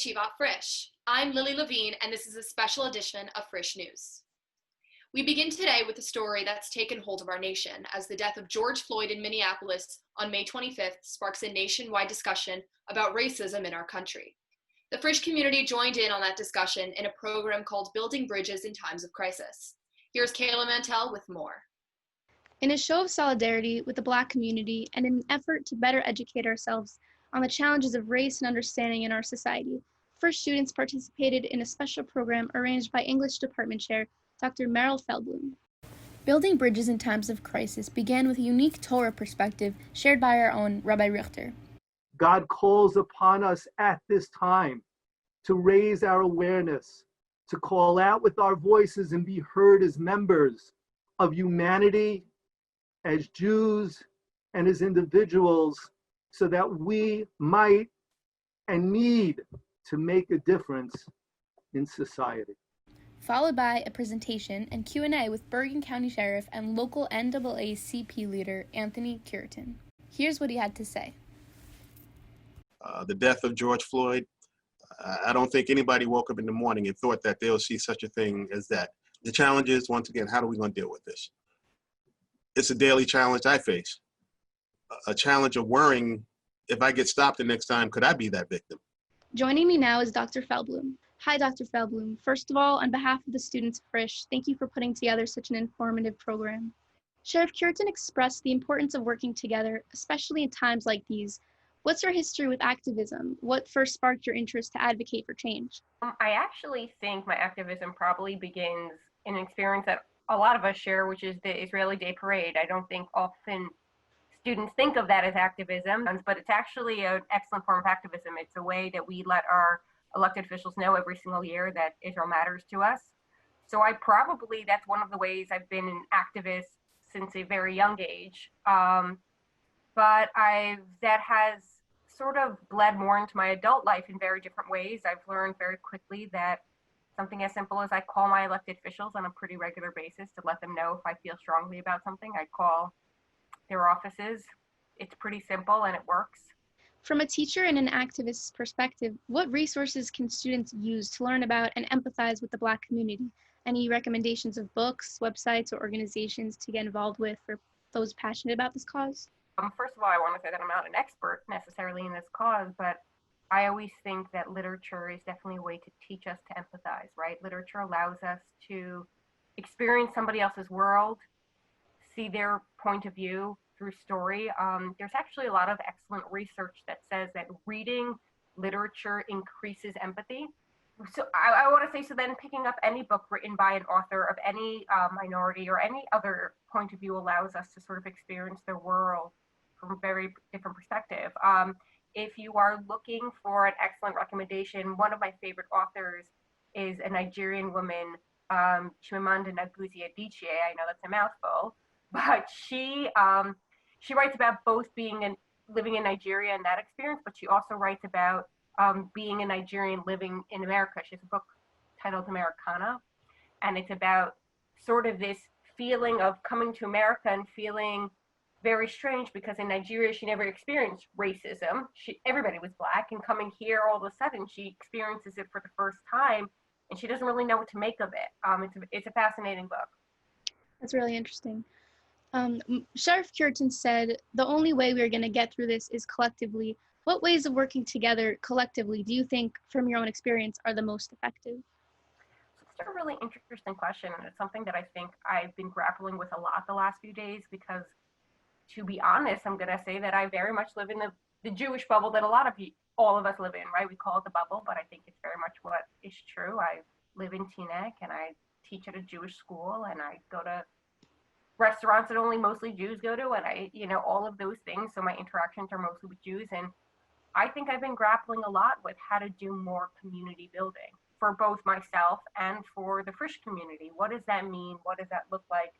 Yeshivat Frisch. I'm Lily Levine, and this is a special edition of Frisch News. We begin today with a story that's taken hold of our nation as the death of George Floyd in Minneapolis on May 25th sparks a nationwide discussion about racism in our country. The Frisch community joined in on that discussion in a program called Building Bridges in Times of Crisis. Here's Kayla Mantell with more. In a show of solidarity with the Black community and in an effort to better educate ourselves on the challenges of race and understanding in our society, Frisch students participated in a special program arranged by English Department Chair Dr. Meryl Feldblum. Building Bridges in Times of Crisis began with a unique Torah perspective shared by our own Rabbi Richter. God calls upon us at this time to raise our awareness, to call out with our voices and be heard as members of humanity, as Jews, and as individuals, so that we might and need to make a difference in society. Followed by a presentation and Q&A with Bergen County Sheriff and local NAACP leader Anthony Curitin. Here's what he had to say. The death of George Floyd, I don't think anybody woke up in the morning and thought that they'll see such a thing as that. The challenge is, once again, how are we going to deal with this? It's a daily challenge I face. A challenge of worrying, if I get stopped the next time, could I be that victim? Joining me now is Dr. Feldblum. Hi, Dr. Feldblum. First of all, on behalf of the students of Frisch, thank you for putting together such an informative program. Sheriff Curitin expressed the importance of working together, especially in times like these. What's your history with activism? What first sparked your interest to advocate for change? I actually think my activism probably begins in an experience that a lot of us share, which is the Israeli Day Parade. I don't think often students think of that as activism, but it's actually an excellent form of activism. It's a way that we let our elected officials know every single year that Israel matters to us. So that's one of the ways I've been an activist since a very young age. But that has sort of bled more into my adult life in very different ways. I've learned very quickly that something as simple as I call my elected officials on a pretty regular basis to let them know if I feel strongly about something. I call their offices. It's pretty simple and it works. From a teacher and an activist's perspective, what resources can students use to learn about and empathize with the Black community? Any recommendations of books, websites, or organizations to get involved with for those passionate about this cause? First of all, I want to say that I'm not an expert necessarily in this cause, but I always think that literature is definitely a way to teach us to empathize, right? Literature allows us to experience somebody else's world, see their point of view through story. There's actually a lot of excellent research that says that reading literature increases empathy. So I want to say, so then picking up any book written by an author of any minority or any other point of view allows us to sort of experience their world from a very different perspective. If you are looking for an excellent recommendation, one of my favorite authors is a Nigerian woman, Chimamanda Ngozi Adichie. I know that's a mouthful, but she writes about both living in Nigeria and that experience, but she also writes about being a Nigerian living in America. She has a book titled Americana, and it's about sort of this feeling of coming to America and feeling very strange because in Nigeria she never experienced racism. Everybody was Black, and coming here all of a sudden she experiences it for the first time, and she doesn't really know what to make of it. It's a fascinating book. That's really interesting. Sheriff Curitin said, the only way we're going to get through this is collectively. What ways of working together collectively do you think, from your own experience, are the most effective? It's a really interesting question, and it's something that I think I've been grappling with a lot the last few days because, to be honest, I'm going to say that I very much live in the Jewish bubble that all of us live in, right? We call it the bubble, but I think it's very much what is true. I live in Teaneck, and I teach at a Jewish school, and I go to restaurants that only mostly Jews go to, and all of those things. So my interactions are mostly with Jews, and I think I've been grappling a lot with how to do more community building for both myself and for the Frisch community. What does that mean? What does that look like?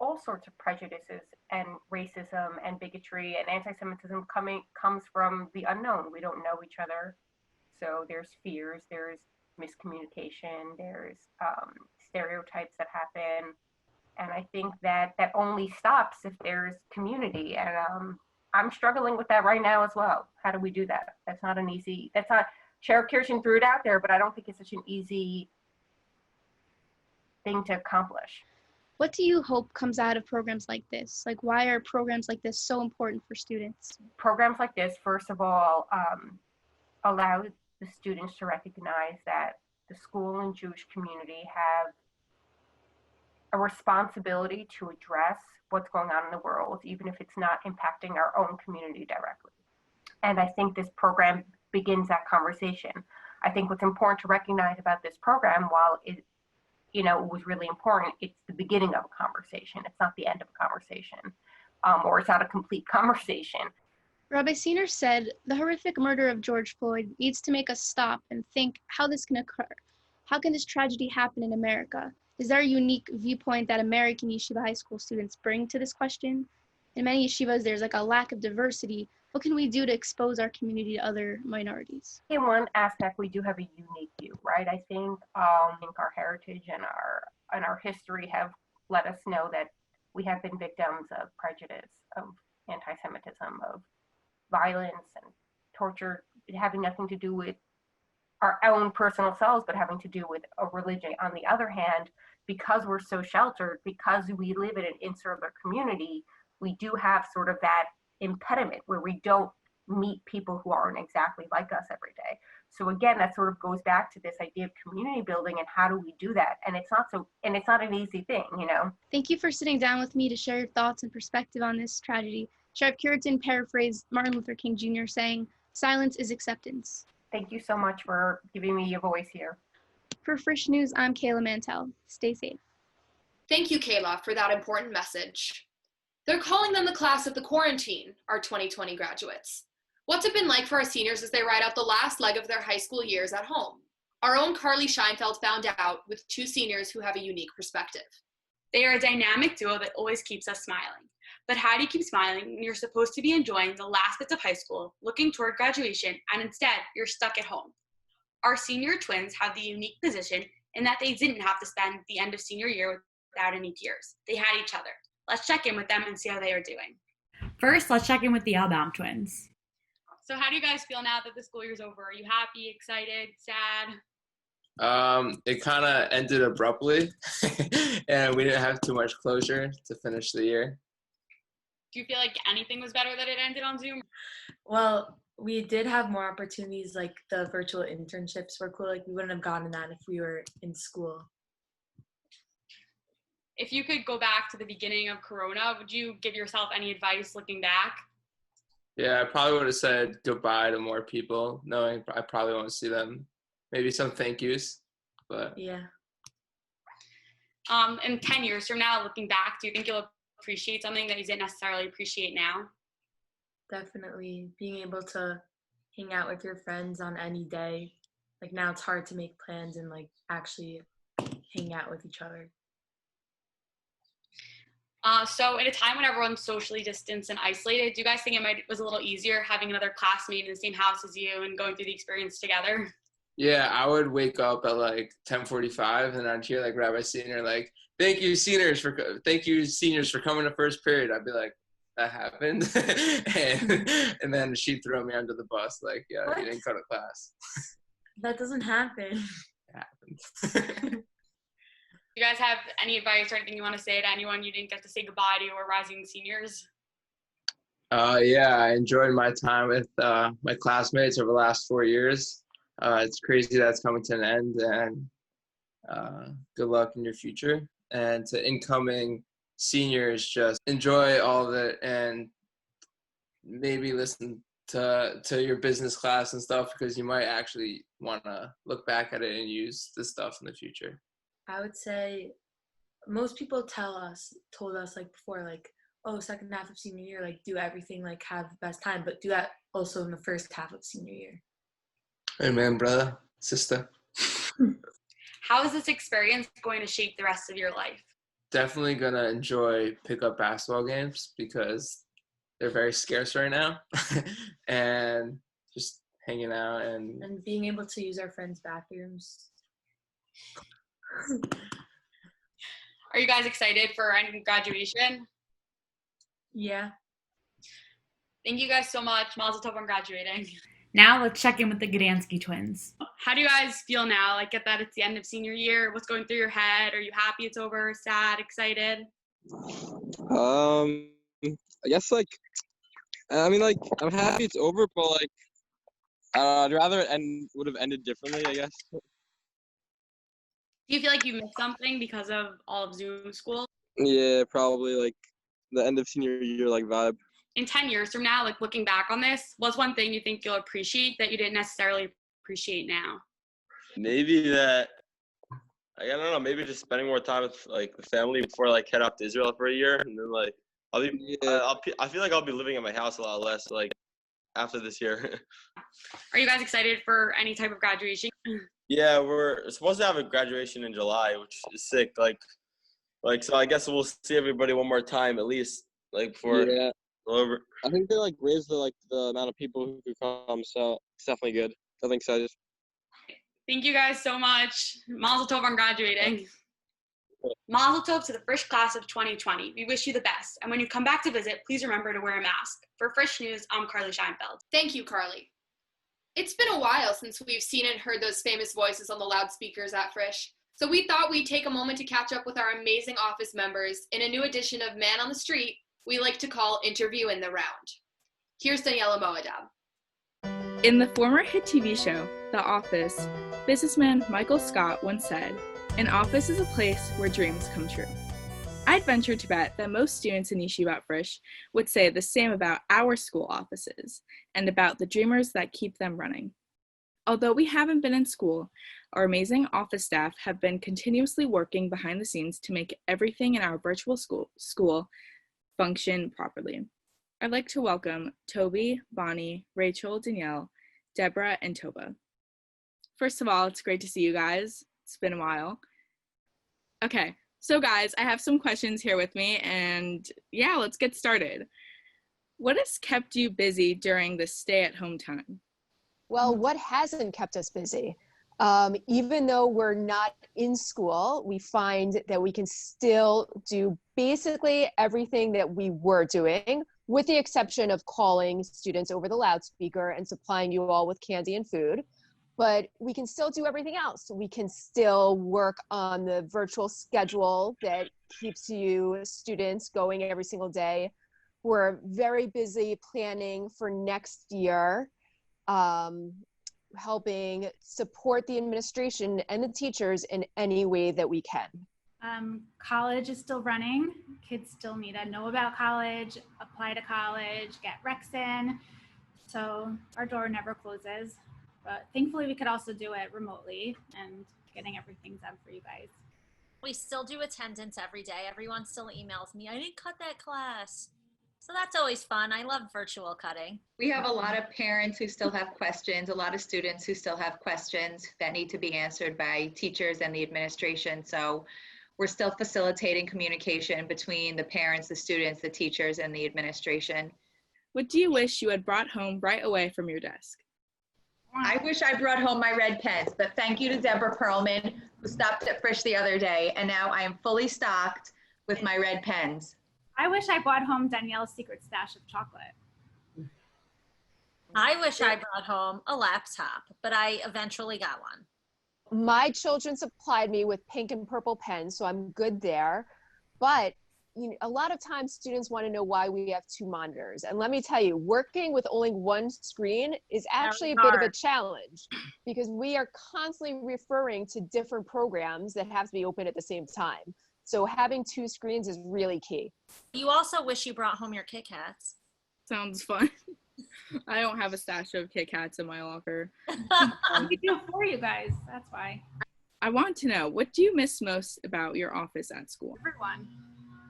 All sorts of prejudices and racism and bigotry and anti-Semitism comes from the unknown. We don't know each other. So there's fears, there's miscommunication, there's stereotypes that happen. And I think that only stops if there's community. And I'm struggling with that right now as well. How do we do that? That's not Sheriff Kirsten threw it out there, but I don't think it's such an easy thing to accomplish. What do you hope comes out of programs like this? Like, why are programs like this so important for students? Programs like this, first of all, allow the students to recognize that the school and Jewish community have a responsibility to address what's going on in the world, even if it's not impacting our own community directly. And I think this program begins that conversation. I think what's important to recognize about this program, while it was really important, it's the beginning of a conversation. It's not the end of a conversation, or it's not a complete conversation. Rabbi Senior said, the horrific murder of George Floyd needs to make us stop and think how this can occur. How can this tragedy happen in America? Is there a unique viewpoint that American yeshiva high school students bring to this question? In many yeshivas, there's like a lack of diversity. What can we do to expose our community to other minorities? In one aspect, we do have a unique view, right? I think our heritage and our history have let us know that we have been victims of prejudice, of anti-Semitism, of violence and torture, having nothing to do with our own personal selves, but having to do with a religion. On the other hand, because we're so sheltered, because we live in an insular community, we do have sort of that impediment where we don't meet people who aren't exactly like us every day. So again, that sort of goes back to this idea of community building and how do we do that? And it's not an easy thing, Thank you for sitting down with me to share your thoughts and perspective on this tragedy. Sheriff Curitan paraphrased Martin Luther King Jr. saying, "Silence is acceptance." Thank you so much for giving me a voice here. For Frisch News, I'm Kayla Mantell. Stay safe. Thank you, Kayla, for that important message. They're calling them the class of the quarantine, our 2020 graduates. What's it been like for our seniors as they ride out the last leg of their high school years at home? Our own Carly Scheinfeld found out with two seniors who have a unique perspective. They are a dynamic duo that always keeps us smiling. But how do you keep smiling when you're supposed to be enjoying the last bits of high school, looking toward graduation, and instead you're stuck at home? Our senior twins have the unique position in that they didn't have to spend the end of senior year without any peers. They had each other. Let's check in with them and see how they are doing. First, let's check in with the Albaum twins. So how do you guys feel now that the school year's over? Are you happy, excited, sad? It kind of ended abruptly and we didn't have too much closure to finish the year. Do you feel like anything was better that it ended on Zoom? Well, we did have more opportunities, like the virtual internships were cool. Like we wouldn't have gotten that if we were in school. If you could go back to the beginning of Corona, would you give yourself any advice looking back? Yeah, I probably would have said goodbye to more people, knowing I probably won't see them. Maybe some thank yous, but Yeah. In 10 years from now, looking back, do you think you'll appreciate something that you didn't necessarily appreciate now? Definitely being able to hang out with your friends on any day. Like now it's hard to make plans and like actually hang out with each other. So in a time when everyone's socially distanced and isolated, do you guys think it was a little easier having another classmate in the same house as you and going through the experience together? yeah, I would wake up at like 10:45 and I'd hear like Rabbi Senior like, thank you seniors for coming to first period. I'd be like, that happened. and then she'd throw me under the bus like, yeah, What? you didn't go to class. That doesn't happen. It happened. Do you guys have any advice or anything you want to say to anyone you didn't get to say goodbye to or rising seniors? Yeah, I enjoyed my time with my classmates over the last 4 years. It's crazy that's coming to an end, and good luck in your future. And to incoming seniors, just enjoy all of it and maybe listen to your business class and stuff, because you might actually want to look back at it and use this stuff in the future. I would say most people told us like before, like, oh, second half of senior year, like do everything, like have the best time, but do that also in the first half of senior year. Amen, brother, sister. How is this experience going to shape the rest of your life? Definitely gonna enjoy pickup basketball games because they're very scarce right now, and just hanging out and being able to use our friends' bathrooms. Are you guys excited for graduation? Yeah. Thank you guys so much. Mazel tov on graduating. Now let's check in with the Gdansky twins. How do you guys feel now? Like, get that it's the end of senior year. What's going through your head? Are you happy it's over? Sad? Excited? I guess I'm happy it's over, but I'd rather it would have ended differently, I guess. Do you feel like you missed something because of all of Zoom school? Yeah, probably the end of senior year vibe. In 10 years from now, like looking back on this, what's one thing you think you'll appreciate that you didn't necessarily appreciate now? Maybe that, I don't know, maybe just spending more time with the family before head off to Israel for a year, and then I feel like I'll be living at my house a lot less after this year. Are you guys excited for any type of graduation? Yeah, we're supposed to have a graduation in July, which is sick. So I guess we'll see everybody one more time at least, before. Yeah. Over. I think they raised the amount of people who could come, so it's definitely good. I'm excited. Thank you guys so much. Mazel tov on graduating. Mazel tov to the Frisch class of 2020. We wish you the best. And when you come back to visit, please remember to wear a mask. For Frisch News, I'm Carly Scheinfeld. Thank you, Carly. It's been a while since we've seen and heard those famous voices on the loudspeakers at Frisch, so we thought we'd take a moment to catch up with our amazing office members in a new edition of Man on the Street we like to call Interview in the Round. Here's Daniela Moadab. In the former hit TV show, The Office, businessman Michael Scott once said, "An office is a place where dreams come true." I'd venture to bet that most students in Yeshivat Frisch would say the same about our school offices and about the dreamers that keep them running. Although we haven't been in school, our amazing office staff have been continuously working behind the scenes to make everything in our virtual school function properly. I'd like to welcome Toby, Bonnie, Rachel, Danielle, Deborah, and Toba. First of all, it's great to see you guys. It's been a while. Okay, so guys, I have some questions here with me, and yeah, let's get started. What has kept you busy during the stay-at-home time? Well, what hasn't kept us busy? Even though we're not in school, we find that we can still do basically everything that we were doing, with the exception of calling students over the loudspeaker and supplying you all with candy and food. But we can still do everything else. We can still work on the virtual schedule that keeps you students going every single day. We're very busy planning for next year, helping support the administration and the teachers in any way that we can. College is still running. Kids still need to know about college, apply to college, get recs in. So our door never closes. But thankfully we could also do it remotely and getting everything done for you guys. We still do attendance every day. Everyone still emails me, I didn't cut that class. So that's always fun. I love virtual cutting. We have a lot of parents who still have questions, a lot of students who still have questions that need to be answered by teachers and the administration. So we're still facilitating communication between the parents, the students, the teachers, and the administration. What do you wish you had brought home right away from your desk? I wish I brought home my red pens, but thank you to Deborah Perlman, who stopped at Frisch the other day, and now I am fully stocked with my red pens. I wish I brought home Danielle's secret stash of chocolate. I wish I brought home a laptop, but I eventually got one. My children supplied me with pink and purple pens, so I'm good there. But a lot of times students want to know why we have two monitors. And let me tell you, working with only one screen is actually a bit of a challenge because we are constantly referring to different programs that have to be open at the same time. So having two screens is really key. You also wish you brought home your Kit Kats. Sounds fun. I don't have a stash of Kit Kats in my locker. We do it for you guys, that's why. I want to know, what do you miss most about your office at school? Everyone.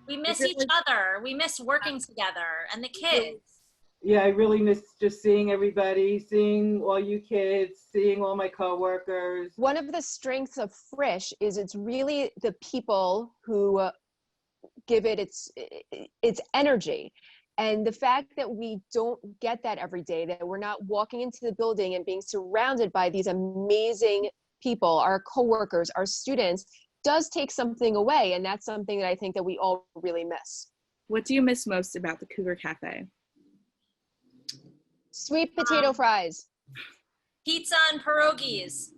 We miss each other. We miss working together and the kids. Yeah, I really miss just seeing everybody, seeing all you kids, seeing all my coworkers. One of the strengths of Frisch is it's really the people who give it its energy. And the fact that we don't get that every day, that we're not walking into the building and being surrounded by these amazing people, our coworkers, our students, does take something away. And that's something that I think that we all really miss. What do you miss most about the Cougar Cafe? Sweet potato fries. Pizza and pierogies.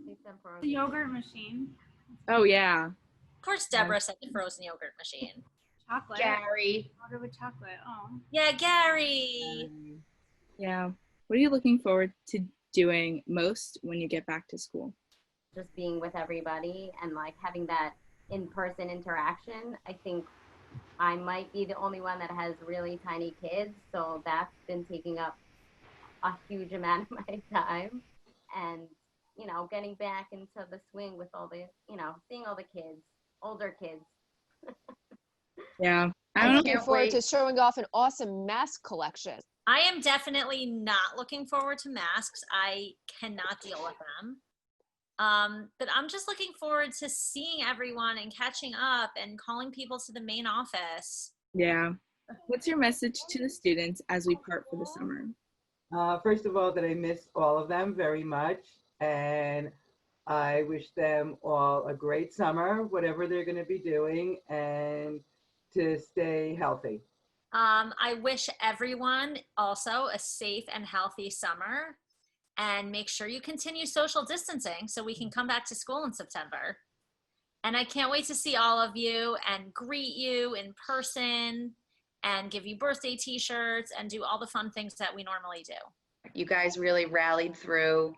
The yogurt machine. Oh, yeah. Of course, Deborah said the frozen yogurt machine. Chocolate. Gary. Water with chocolate. Oh. Yeah, Gary. Yeah. What are you looking forward to doing most when you get back to school? Just being with everybody and like having that in-person interaction. I think I might be the only one that has really tiny kids, so that's been taking up a huge amount of my time. And, you know, getting back into the swing with all the, you know, seeing all the kids, older kids. Yeah. I'm looking forward to showing off an awesome mask collection. I am definitely not looking forward to masks. I cannot deal with them. But I'm just looking forward to seeing everyone and catching up and calling people to the main office. Yeah. What's your message to the students as we part for the summer? First of all, that I miss all of them very much, and I wish them all a great summer, whatever they're going to be doing, and to stay healthy. I wish everyone also a safe and healthy summer, and make sure you continue social distancing so we can come back to school in September. And I can't wait to see all of you and greet you in person and give you birthday t-shirts and do all the fun things that we normally do. You guys really rallied through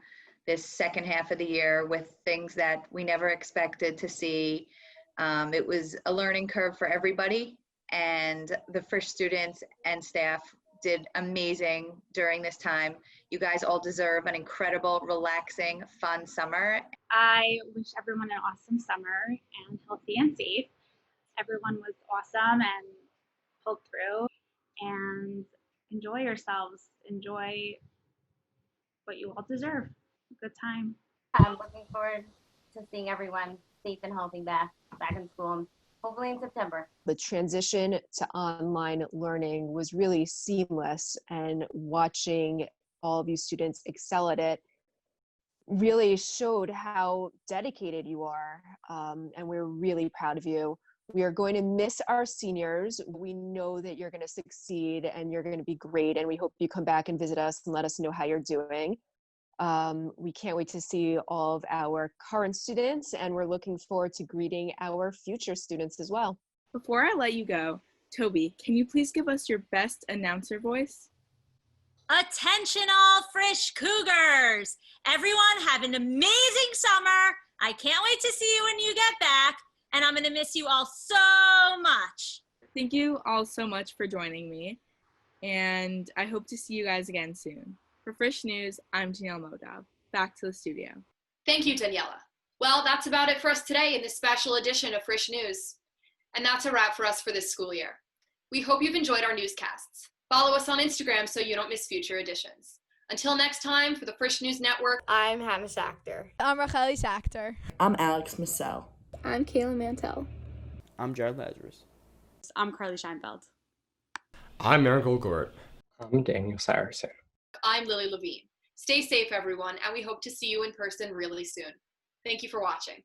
this second half of the year with things that we never expected to see. It was a learning curve for everybody, and the Frisch students and staff did amazing during this time. You guys all deserve an incredible, relaxing, fun summer. I wish everyone an awesome summer and healthy and safe. Everyone was awesome and pulled through, and enjoy yourselves. Enjoy what you all deserve. A good time. I'm looking forward to seeing everyone safe and healthy back in school, hopefully in September. The transition to online learning was really seamless, and watching all of you students excel at it really showed how dedicated you are, and we're really proud of you. We are going to miss our seniors. We know that you're going to succeed and you're going to be great, and we hope you come back and visit us and let us know how you're doing. We can't wait to see all of our current students, and we're looking forward to greeting our future students as well. Before I let you go, Toby, can you please give us your best announcer voice? Attention all Frisch Cougars! Everyone have an amazing summer. I can't wait to see you when you get back, and I'm gonna miss you all so much. Thank you all so much for joining me, and I hope to see you guys again soon. For Frisch News, I'm Danielle Modab. Back to the studio. Thank you, Daniela. Well, that's about it for us today in this special edition of Frisch News. And that's a wrap for us for this school year. We hope you've enjoyed our newscasts. Follow us on Instagram so you don't miss future editions. Until next time, for the Frisch News Network, I'm Hannah Sachter. I'm Racheli Sachter. I'm Alex Massell. I'm Kayla Mantell. I'm Jared Lazarus. I'm Carly Scheinfeld. I'm Miracle Gort. I'm Daniel Saracen. I'm Lily Levine. Stay safe, everyone, and we hope to see you in person really soon. Thank you for watching.